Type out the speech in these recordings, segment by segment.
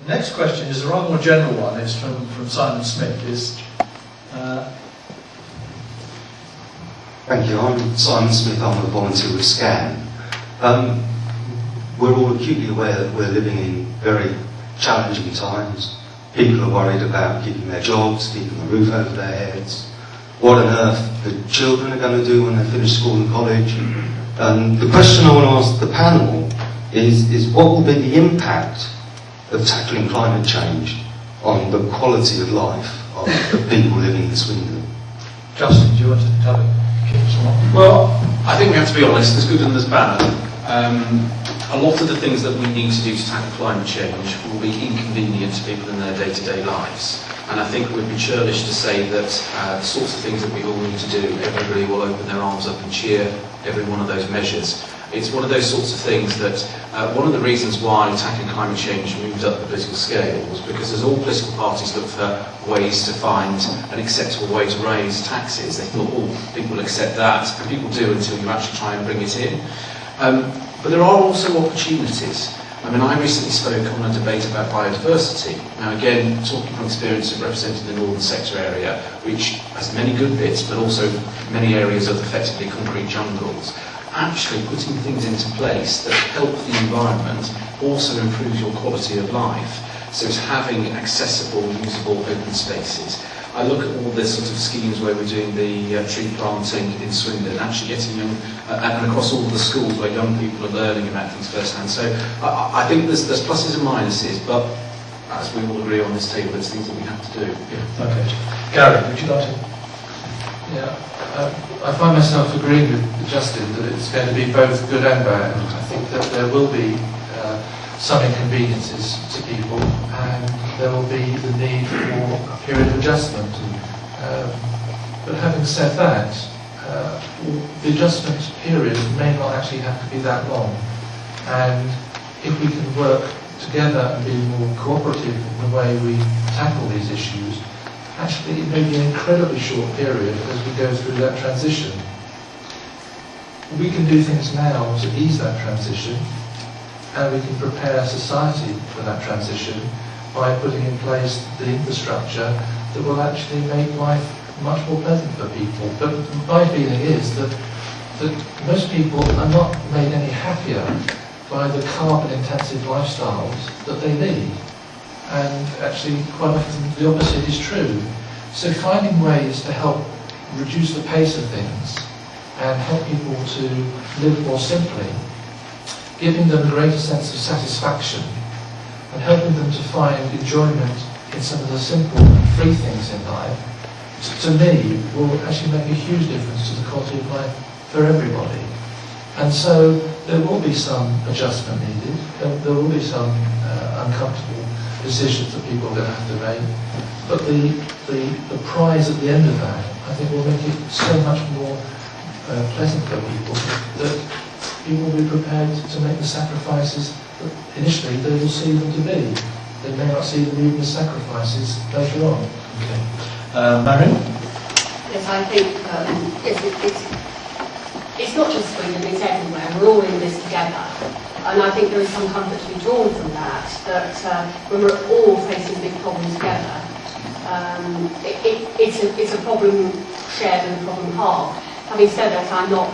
The next question is a rather more general one. It's from Simon Smith. Thank you. I'm Simon Smith. I'm a volunteer with SCAN. We're all acutely aware that we're living in very challenging times. People are worried about keeping their jobs, keeping a roof over their heads, what on earth the children are going to do when they finish school and college. The question I want to ask the panel is what will be the impact of tackling climate change on the quality of life of the people living in Swindon? Justin, do you want to tell it? Well, I think we have to be honest, there's good and there's bad. A lot of the things that we need to do to tackle climate change will be inconvenient to people in their day-to-day lives. And I think it would be churlish to say that the sorts of things that we all need to do, everybody will open their arms up and cheer every one of those measures. It's one of those sorts of things that one of the reasons why tackling climate change moved up the political scale was because as all political parties looked for ways to find an acceptable way to raise taxes, they thought, oh, people will accept that, and people do until you actually try and bring it in. But there are also opportunities. I mean, I recently spoke on a debate about biodiversity. Now again, talking from experience of representing the northern sector area, which has many good bits, but also many areas of effectively concrete jungles. Actually putting things into place that help the environment also improves your quality of life. So it's having accessible, usable open spaces. I look at all the sort of schemes where we're doing the tree planting in Swindon, actually getting young, and across all the schools where young people are learning about things firsthand. So I think there's pluses and minuses, but as we all agree on this table, there's things that we have to do. Yeah. Okay. Gary, would you like to? Yeah, I find myself agreeing with Justin that it's going to be both good and bad. I think that there will be some inconveniences to people, and there will be the need for a period of adjustment. But having said that, the adjustment period may not actually have to be that long. And if we can work together and be more cooperative in the way we tackle these issues, actually it may be an incredibly short period as we go through that transition. We can do things now to ease that transition, and we can prepare society for that transition by putting in place the infrastructure that will actually make life much more pleasant for people. But my feeling is that most people are not made any happier by the carbon-intensive lifestyles that they lead. And actually, quite often, the opposite is true. So finding ways to help reduce the pace of things and help people to live more simply, giving them a greater sense of satisfaction and helping them to find enjoyment in some of the simple and free things in life, to me, will actually make a huge difference to the quality of life for everybody. And so there will be some adjustment needed, there will be some uncomfortable decisions that people are going to have to make, but the prize at the end of that, I think, will make it so much more pleasant for people that people will be prepared to make the sacrifices that initially they will see them to be. They may not see them even as sacrifices later on. Okay. Marion? Yes, I think it's not just Swindon, it's everywhere. We're all in this together. And I think there is some comfort to be drawn from that when we're all facing big problems together, it's a problem shared and a problem halved. Having said that, I'm not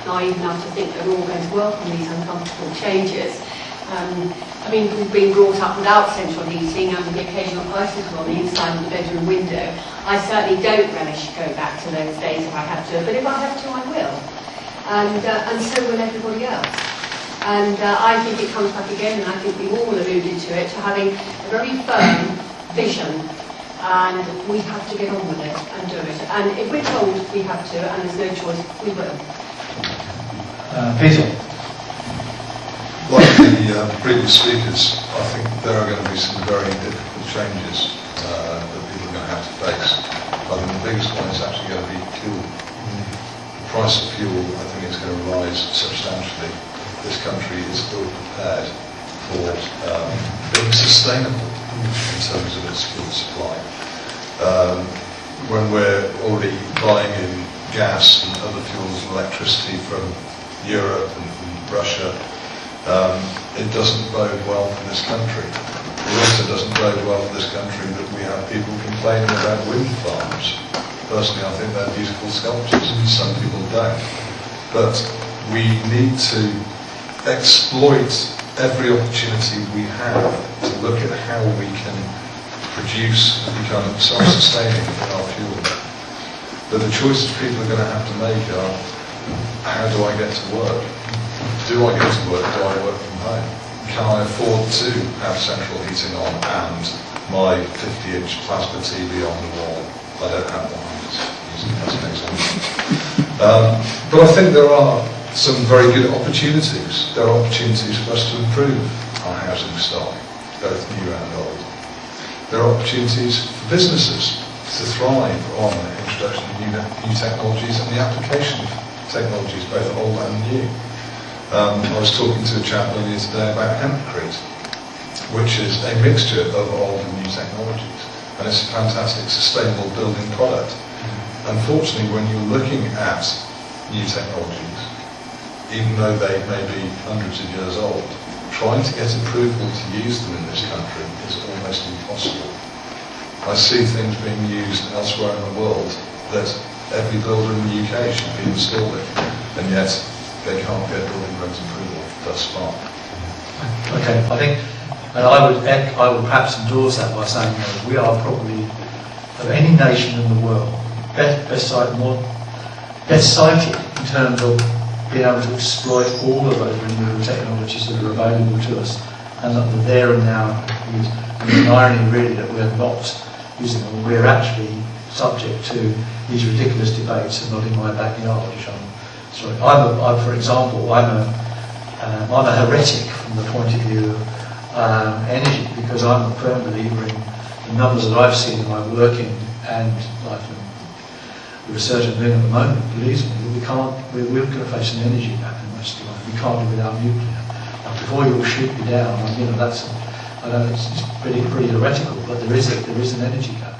naive enough to think that we're all going to welcome these uncomfortable changes. I mean, we've been brought up without central heating and with the occasional icicle on the inside of the bedroom window. I certainly don't relish to go back to those days if I have to, but if I have to, I will. And so will everybody else. And I think it comes back again, and I think we've all alluded to it, to having a very firm vision, and we have to get on with it and do it. And if we're told we have to, and there's no choice, we will. Peter? Like the previous speakers, I think there are going to be some very difficult changes that people are going to have to face. I think the biggest one is actually going to be fuel. The price of fuel, I think, is going to rise substantially. This country is still prepared for being sustainable in terms of its fuel supply. When we're already buying in gas and other fuels and electricity from Europe and from Russia, it doesn't bode well for this country. It also doesn't bode well for this country that we have people complaining about wind farms. Personally, I think they're beautiful sculptures, some people don't. But we need to exploit every opportunity we have to look at how we can produce and become self-sustaining in our fuel. But the choices people are going to have to make are, how do I get to work? Do I get to work? Do I work from home? Can I afford to have central heating on and my 50-inch plasma TV on the wall? I don't have one, I'm just using that as an example. But I think there are some very good opportunities. There are opportunities for us to improve our housing stock, both new and old. There are opportunities for businesses to thrive on the introduction of new technologies and the application of technologies, both old and new. I was talking to a chap earlier today about hempcrete, which is a mixture of old and new technologies, and it's a fantastic sustainable building product. Unfortunately, when you're looking at new technologies, even though they may be hundreds of years old, trying to get approval to use them in this country is almost impossible. I see things being used elsewhere in the world that every builder in the UK should be installing, and yet they can't get building regs approval thus far. Okay, I think, and I would perhaps endorse that by saying that we are probably, of any nation in the world, best sited in terms of being able to exploit all of those renewable technologies that are available to us, and that they're there and now. And the irony really that we're not using them, we're actually subject to these ridiculous debates and not in my backyard, which sorry, for example, I'm a heretic from the point of view of energy, because I'm a firm believer in the numbers that I've seen in my work in and like the research I'm doing at the moment. Believes me, we're going to face an energy gap in most of life. We can't do without nuclear. Now, before you all shoot me down, I know it's pretty heretical, but there is an energy gap.